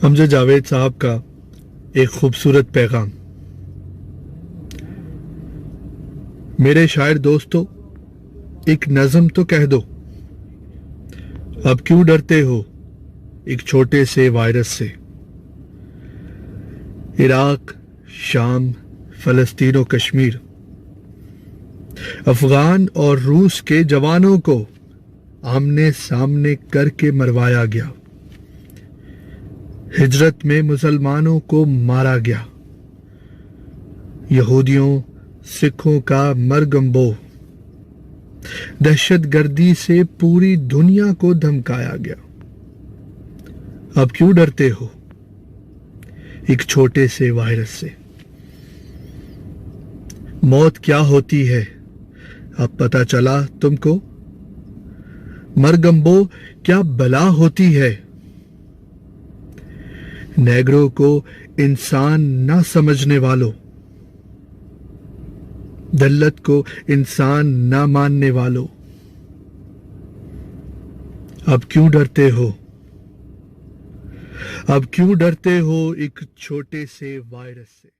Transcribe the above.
امجد جاوید صاحب کا ایک خوبصورت پیغام۔ میرے شاعر دوستو، ایک نظم تو کہہ دو، اب کیوں ڈرتے ہو ایک چھوٹے سے وائرس سے؟ عراق، شام، فلسطین و کشمیر، افغان اور روس کے جوانوں کو آمنے سامنے کر کے مروایا گیا۔ ہجرت میں مسلمانوں کو مارا گیا۔ یہودیوں، سکھوں کا مرگمبو، دہشت گردی سے پوری دنیا کو دھمکایا گیا۔ اب کیوں ڈرتے ہو ایک چھوٹے سے وائرس سے؟ موت کیا ہوتی ہے اب پتہ چلا تم کو؟ مرگمبو کیا بلا ہوتی ہے؟ نیگرو کو انسان نہ سمجھنے والوں، دلت کو انسان نہ ماننے والوں، اب کیوں ڈرتے ہو؟ اب کیوں ڈرتے ہو ایک چھوٹے سے وائرس سے؟